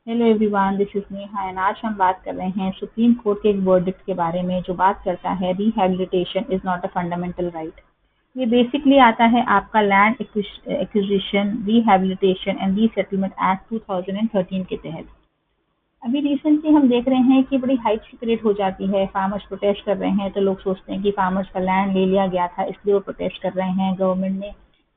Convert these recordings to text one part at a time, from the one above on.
Hello everyone, this is Neha and आज हम बात कर रहे हैं सुप्रीम कोर्ट के एक वर्डिक्ट के बारे में जो बात करता है rehabilitation is not a fundamental right. ये बेसिकली आता है आपका land acquisition rehabilitation and resettlement act 2013 के तहत। अभी रिसेंटली हम देख रहे हैं कि बड़ी हाइप क्रिएट हो जाती है। फार्मर्स प्रोटेस्ट कर रहे हैं तो लोग सोचते हैं कि फार्मर्स का लैंड ले लिया गया था इसलिए वो प्रोटेस्ट कर रहे हैं, गवर्नमेंट ने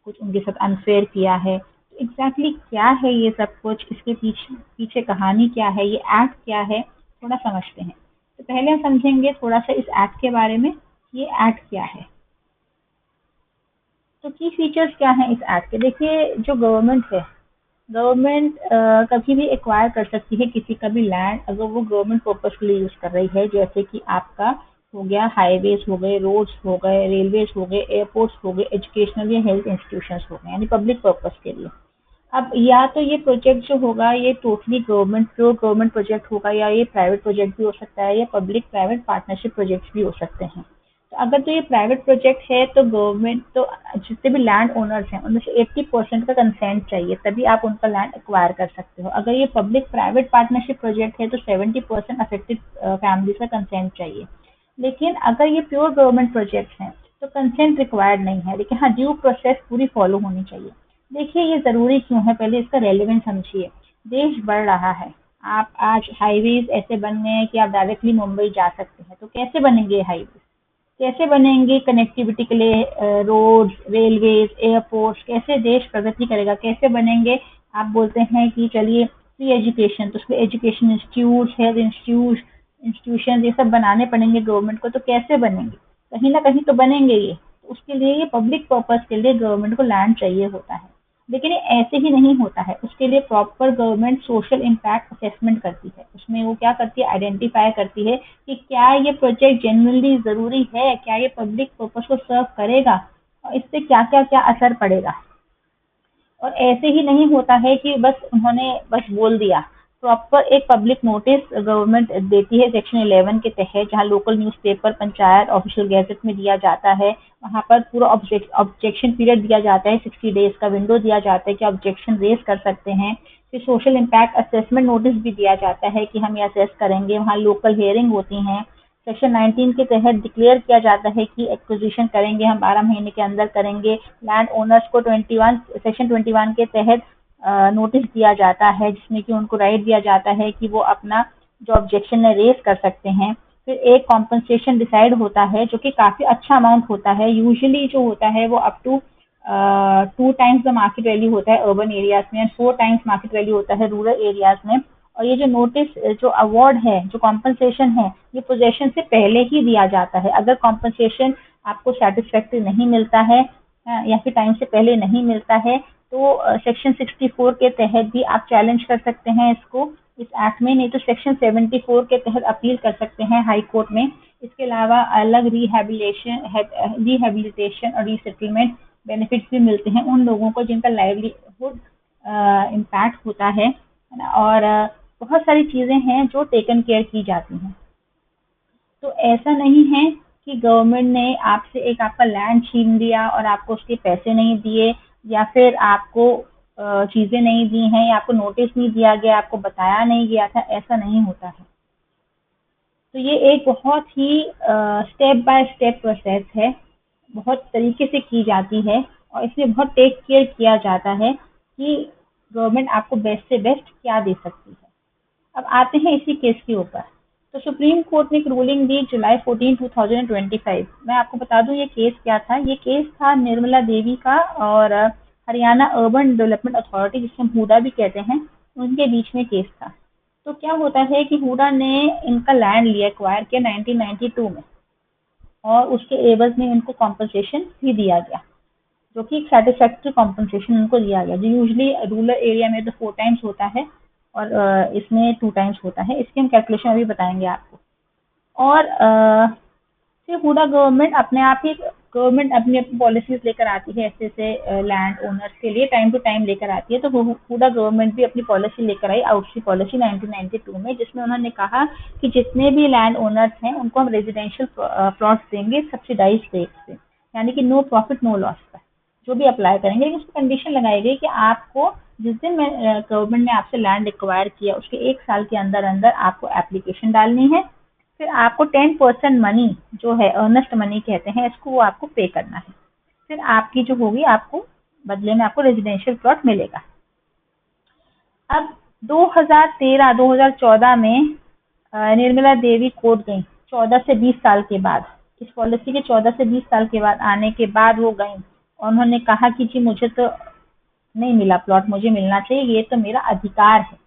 कुछ उनके साथ अनफेयर किया है। तो एग्जैक्टली क्या है ये सब कुछ, इसके पीछे पीछे कहानी क्या है, ये एक्ट क्या है, थोड़ा समझते हैं। तो पहले हम समझेंगे थोड़ा सा इस एक्ट के बारे में, ये एक्ट क्या है। तो की फीचर्स क्या हैं इस एक्ट के। देखिए, जो गवर्नमेंट है, गवर्नमेंट कभी भी एक्वायर कर सकती है किसी का भी लैंड अगर वो गवर्नमेंट पर्पज के लिए यूज कर रही है। जैसे कि आपका हो गया हाईवेज हो गए, रोड्स हो गए, रेलवेज हो गए, एयरपोर्ट्स हो गए, एजुकेशनल या हेल्थ इंस्टीट्यूशंस हो गए, यानी पब्लिक पर्पज के लिए। अब या तो ये प्रोजेक्ट जो होगा ये totally government pure government project होगा, या ये प्राइवेट प्रोजेक्ट भी हो सकता है, या पब्लिक प्राइवेट पार्टनरशिप प्रोजेक्ट्स भी हो सकते हैं। तो अगर तो ये प्राइवेट प्रोजेक्ट है तो गवर्नमेंट तो जितने भी लैंड ओनर्स हैं उनमें से 80% का कंसेंट चाहिए, तभी आप उनका लैंड एक्वायर कर सकते हो। अगर ये पब्लिक प्राइवेट पार्टनरशिप प्रोजेक्ट है तो 70% अफेक्टेड फैमिलीज का कंसेंट चाहिए। लेकिन अगर ये प्योर गवर्नमेंट प्रोजेक्ट हैं तो कंसेंट रिक्वायर्ड नहीं है, लेकिन हाँ, ड्यू प्रोसेस पूरी फॉलो होनी चाहिए। देखिए, ये ज़रूरी क्यों है, पहले इसका रेलेवेंस समझिए। देश बढ़ रहा है, आप आज हाईवेज ऐसे बन गए हैं कि आप डायरेक्टली मुंबई जा सकते हैं। तो कैसे बनेंगे ये हाईवेज, कैसे बनेंगे कनेक्टिविटी के लिए रोड्स, रेलवेज, एयरपोर्ट्स, कैसे देश प्रगति करेगा, कैसे बनेंगे। आप बोलते हैं कि चलिए फ्री एजुकेशन, तो उसमें education institute, health institute, institution ये सब बनाने पड़ेंगे गवर्नमेंट को। तो कैसे बनेंगे, कहीं ना कहीं तो बनेंगे ये। तो उसके लिए ये पब्लिक पर्पज के लिए गवर्नमेंट को लैंड चाहिए होता है। लेकिन ये ऐसे ही नहीं होता है, उसके लिए proper government social impact assessment करती है। उसमें वो क्या करती है, आइडेंटिफाई करती है कि क्या ये प्रोजेक्ट जेन्युइनली ज़रूरी है, क्या ये पब्लिक पर्पस को सर्व करेगा और इससे क्या क्या क्या असर पड़ेगा। और ऐसे ही नहीं होता है कि बस उन्होंने बस बोल दिया। प्रॉपर एक पब्लिक नोटिस गवर्नमेंट देती है सेक्शन 11 के तहत, जहाँ local newspaper, panchayat, official gazette में दिया जाता है। वहाँ पर पूरा ऑब्जेक्शन पीरियड दिया जाता है, 60 डेज का विंडो दिया जाता है कि ऑब्जेक्शन रेज कर सकते हैं। फिर सोशल इम्पैक्ट असेसमेंट नोटिस भी दिया जाता है कि हम ये असेस करेंगे। वहाँ लोकल हेयरिंग होती हैं। सेक्शन 19 के तहत डिक्लेयर किया जाता है कि एक्विजिशन करेंगे हम 12 महीने के अंदर करेंगे। लैंड ओनर्स को 21 सेक्शन 21 के तहत नोटिस दिया जाता है, जिसमें कि उनको राइट दिया जाता है कि वो अपना जो ऑब्जेक्शन है रेज कर सकते हैं। फिर एक कॉम्पनसेशन डिसाइड होता है जो कि काफ़ी अच्छा अमाउंट होता है। यूजुअली जो होता है वो up to 2 times the market value होता है अर्बन एरियाज में, एंड 4 टाइम्स मार्केट वैल्यू होता है रूरल एरियाज में। और ये जो नोटिस, जो अवार्ड है, जो कॉम्पनसेशन है, ये पोजेशन से पहले ही दिया जाता है। अगर कॉम्पनसेशन आपको सेटिस्फैक्ट्री नहीं मिलता है या फिर टाइम से पहले नहीं मिलता है तो सेक्शन 64 के तहत भी आप चैलेंज कर सकते हैं इसको, इस एक्ट में। नहीं तो सेक्शन 74 के तहत अपील कर सकते हैं हाई कोर्ट में। इसके अलावा अलग रिहेबिलिटेशन और रीसेटलमेंट बेनिफिट्स भी मिलते हैं उन लोगों को जिनका लाइवलीहुड इम्पैक्ट होता है ना। और बहुत सारी चीज़ें हैं जो टेकन केयर की जाती हैं। तो ऐसा नहीं है कि गवर्नमेंट ने आपसे एक आपका लैंड छीन लिया और आपको उसके पैसे नहीं दिए, या फिर आपको चीज़ें नहीं दी हैं, या आपको नोटिस नहीं दिया गया, आपको बताया नहीं गया था। ऐसा नहीं होता है। तो ये एक बहुत ही स्टेप बाय स्टेप प्रोसेस है, बहुत तरीके से की जाती है, और इसमें बहुत टेक केयर किया जाता है कि गवर्नमेंट आपको बेस्ट से बेस्ट क्या दे सकती है। अब आते हैं इसी केस के ऊपर। तो सुप्रीम कोर्ट ने एक रूलिंग दी जुलाई 14, 2025। मैं आपको बता दूं ये केस क्या था। ये केस था निर्मला देवी का और हरियाणा अर्बन डेवलपमेंट अथॉरिटी, जिसे हम हुडा भी कहते हैं, उनके बीच में केस था। तो क्या होता है कि हुडा ने इनका लैंड लिया, एक्वायर किया 1992 में, और उसके एवज में इनको कॉम्पनसेशन भी दिया गया, जो कि एक सेटिस्फैक्ट्री कॉम्पनसेशन उनको दिया गया। जो यूजली रूरल एरिया में तो 4 टाइम्स होता है और इसमें 2 टाइम्स होता है। इसकी हम कैलकुलेशन अभी बताएंगे आपको। और फिर हुडा गवर्नमेंट अपने आप ही, गवर्नमेंट अपनी अपनी पॉलिसीज लेकर आती है ऐसे ऐसे लैंड ओनर्स के लिए, टाइम टू टाइम लेकर आती है। तो हुडा गवर्नमेंट भी अपनी पॉलिसी लेकर आई, आउटसी पॉलिसी 1992 में, जिसमें उन्होंने कहा कि जितने भी लैंड ओनर्स हैं उनको हम रेजिडेंशियल प्लॉट्स देंगे सब्सिडाइज रेट से, यानी कि नो प्रॉफिट नो लॉस पर जो भी अप्लाई करेंगे। लेकिन उसकी कंडीशन लगाई गई कि आपको जिस दिन गवर्नमेंट ने आपसे लैंड एक्वायर किया उसके 1 साल के अंदर अंदर आपको एप्लीकेशन डालनी है। फिर आपको 10% मनी जो है अर्नेस्ट मनी कहते हैं इसको, वो आपको पे करना है। फिर आपकी जो होगी आपको बदले में आपको रेजिडेंशियल प्लॉट मिलेगा। अब 2013-2014 में निर्मला देवी कोर्ट गई 14 से 20 साल के बाद। इस पॉलिसी के 14 से 20 साल के बाद आने के बाद वो गई और उन्होंने कहा कि जी मुझे तो नहीं मिला प्लॉट, मुझे मिलना चाहिए, ये तो मेरा अधिकार है।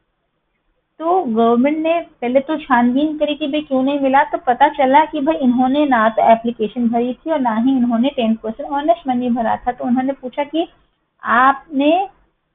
तो गवर्नमेंट ने पहले तो छानबीन करी कि भाई क्यों नहीं मिला, तो पता चला कि भाई इन्होंने ना तो एप्लीकेशन भरी थी और ना ही इन्होंने 10% ऑनेस्ट मनी भरा था। तो उन्होंने पूछा कि आपने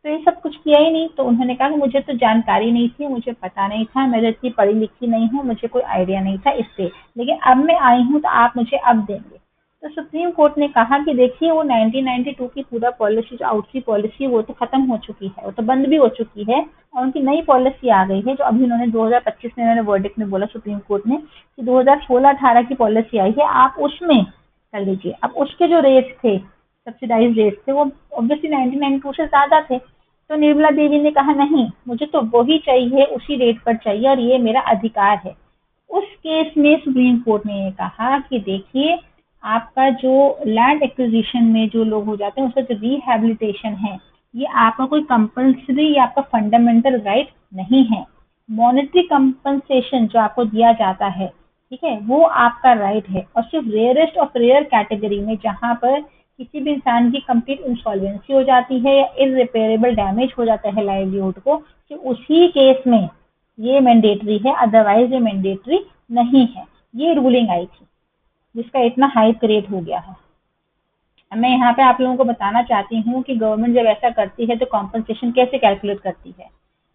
तो ये सब कुछ किया ही नहीं। तो उन्होंने कहा कि मुझे तो जानकारी नहीं थी, मुझे पता नहीं था, मैं इतनी पढ़ी लिखी नहीं हूँ, मुझे कोई आइडिया नहीं था इससे, लेकिन अब मैं आई हूँ तो आप मुझे अब देंगे। तो सुप्रीम कोर्ट ने कहा कि देखिए वो 1992 की पूरा पॉलिसी जो आउटरी पॉलिसी वो तो खत्म हो चुकी है, वो तो बंद भी हो चुकी है और उनकी नई पॉलिसी आ गई है जो अभी उन्होंने 2025 में उन्होंने वर्डिक्ट में बोला सुप्रीम कोर्ट ने कि 2016-18 की पॉलिसी आई है, आप उसमें कर लीजिए। अब उसके जो रेट्स थे, सब्सिडाइज रेट्स थे, वो ऑब्वियसली 1992 से ज्यादा थे। तो निर्मला देवी ने कहा नहीं, मुझे तो वही चाहिए, उसी रेट पर चाहिए और ये मेरा अधिकार है। उस केस में सुप्रीम कोर्ट ने ये कहा कि देखिए आपका जो लैंड एक्विजिशन में जो लोग हो जाते हैं उसका जो रिहैबिलिटेशन है ये आपका कोई कंपल्सरी या आपका फंडामेंटल राइट नहीं है। मॉनेटरी कंपनसेशन जो आपको दिया जाता है, ठीक है, वो आपका राइट है और सिर्फ रेयरेस्ट ऑफ रेयर कैटेगरी में जहां पर किसी भी इंसान की कंप्लीट इंसॉल्वेंसी हो जाती है या इररिपेयरेबल डैमेज हो जाता है लाइवलीहुड को, तो उसी केस में ये मैंडेटरी है, अदरवाइज ये मैंडेटरी नहीं है। ये रूलिंग आई थी जिसका इतना हाइप क्रिएट हो गया है। मैं यहाँ पे आप लोगों को बताना चाहती हूँ कि गवर्नमेंट जब ऐसा करती है तो कॉम्पनसेशन कैसे कैलकुलेट करती है।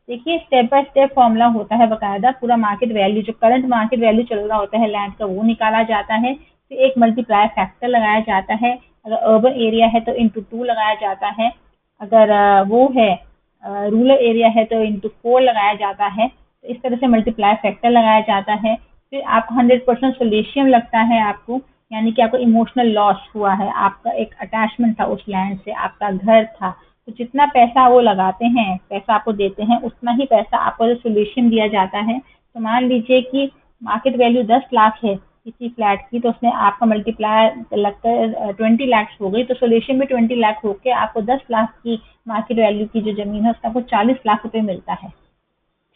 देखिए स्टेप बाय स्टेप फॉर्मूला होता है बकायदा, पूरा मार्केट वैल्यू जो करंट मार्केट वैल्यू चल रहा होता है लैंड का वो निकाला जाता है। फिर एक मल्टीप्लायर फैक्टर लगाया जाता है, अगर अर्बन एरिया है तो इंटू 2 लगाया जाता है, अगर वो है रूरल एरिया है तो इंटू 4 लगाया जाता है। तो इस तरह से मल्टीप्लायर फैक्टर लगाया जाता है। फिर आपको 100% सोल्यूशियम लगता है आपको, यानी कि आपको इमोशनल लॉस हुआ है, आपका एक अटैचमेंट था उस लैंड से, आपका घर था, तो जितना पैसा वो लगाते हैं, पैसा आपको देते हैं, उतना ही पैसा आपको जो सोल्यूशन दिया जाता है। तो मान लीजिए कि मार्केट वैल्यू 10 लाख है किसी फ्लैट की, तो उसने आपका मल्टीप्लायर लगकर 20 लाख हो गई, तो सोल्यूशन में 20 लाख होकर आपको 10 लाख की मार्केट वैल्यू की जो जमीन है उसका आपको 40 लाख रुपए मिलता है।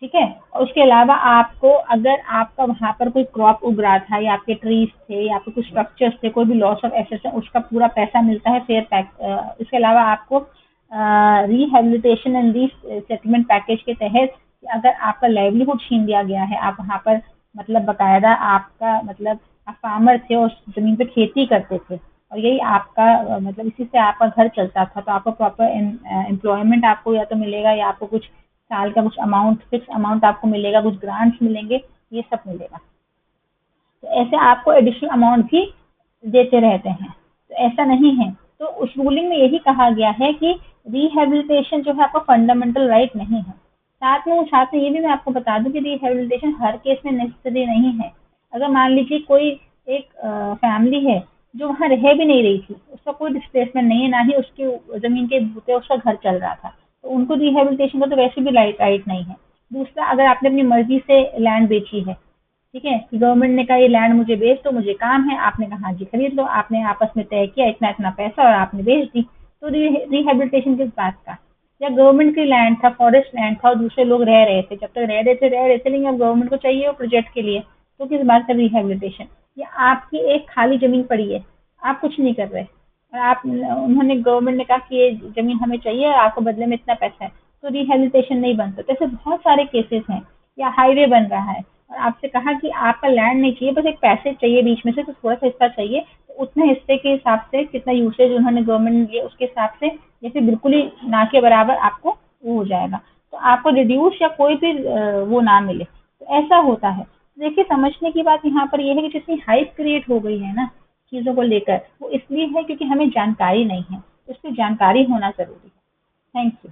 ठीक है, और उसके अलावा आपको अगर आपका वहां पर कोई क्रॉप उग रहा था या आपके ट्रीज थे या आपके कुछ स्ट्रक्चर्स थे, कोई भी लॉस ऑफ एसेट्स है, उसका पूरा पैसा मिलता है फेयर पैक। इसके अलावा आपको रिहेबिलिटेशन एंड रीसेटलमेंट पैकेज के तहत अगर आपका लाइवलीहुड छीन लिया गया है, आप वहां पर मतलब बकायदा आपका मतलब आप फार्मर थे और उस जमीन पे खेती करते थे और यही आपका मतलब इसी से आपका घर चलता था, तो आपको प्रॉपर एम्प्लॉयमेंट आपको या तो मिलेगा या आपको कुछ साल का कुछ अमाउंट फिक्स अमाउंट आपको मिलेगा, कुछ ग्रांट्स मिलेंगे, ये सब मिलेगा। तो ऐसे आपको एडिशनल अमाउंट भी देते रहते हैं, तो ऐसा नहीं है। तो उस रूलिंग में यही कहा गया है कि रिहेबिलिटेशन जो है आपका फंडामेंटल राइट नहीं है। साथ में ये भी मैं आपको बता दूं कि रिहेबिलिटेशन हर केस में नेसेसरी नहीं है। अगर मान लीजिए कोई एक फैमिली है जो वहाँ रह भी नहीं रही थी, उसका कोई डिस्प्लेसमेंट नहीं है, ना ही उसकी जमीन के भूते उसका घर चल रहा था, तो उनको रिहेबिलिटेशन का तो वैसे भी राइट नहीं है। दूसरा, अगर आपने अपनी मर्जी से लैंड बेची है, ठीक है, कि गवर्नमेंट ने कहा ये लैंड मुझे बेच दो, मुझे काम है, आपने कहा हाँ जी खरीद लो, आपने आपस में तय किया इतना इतना पैसा और आपने बेच दी, तो रिहेबिलिटेशन किस बात का। या गवर्नमेंट की लैंड था, फॉरेस्ट लैंड था और दूसरे लोग रह रहे थे, जब तक रह रहे थे, लेकिन अब गवर्नमेंट को चाहिए वो प्रोजेक्ट के लिए, तो किस बात का रिहेबिलिटेशन। या आपकी एक खाली जमीन पड़ी है, आप कुछ नहीं कर रहे और आप उन्होंने गवर्नमेंट ने कहा कि ये जमीन हमें चाहिए और आपको बदले में इतना पैसा है, तो रिहेबिलिटेशन नहीं बनता। तो ऐसे बहुत सारे केसेस हैं। या हाईवे बन रहा है और आपसे कहा कि आपका लैंड नहीं चाहिए, बस एक पैसे चाहिए बीच में से, तो थोड़ा सा हिस्सा चाहिए, तो उतने हिस्से के हिसाब से कितना यूसेज उन्होंने गवर्नमेंट ने लिया उसके हिसाब से, जैसे बिल्कुल ही ना के बराबर आपको वो हो जाएगा, तो आपको रिड्यूस या कोई भी वो ना मिले, तो ऐसा होता है। देखिए समझने की बात यहाँ पर यह है कि जितनी हाइप क्रिएट हो गई है ना चीज़ों को लेकर, वो इसलिए है क्योंकि हमें जानकारी नहीं है, इस पर जानकारी होना जरूरी है। Thank you.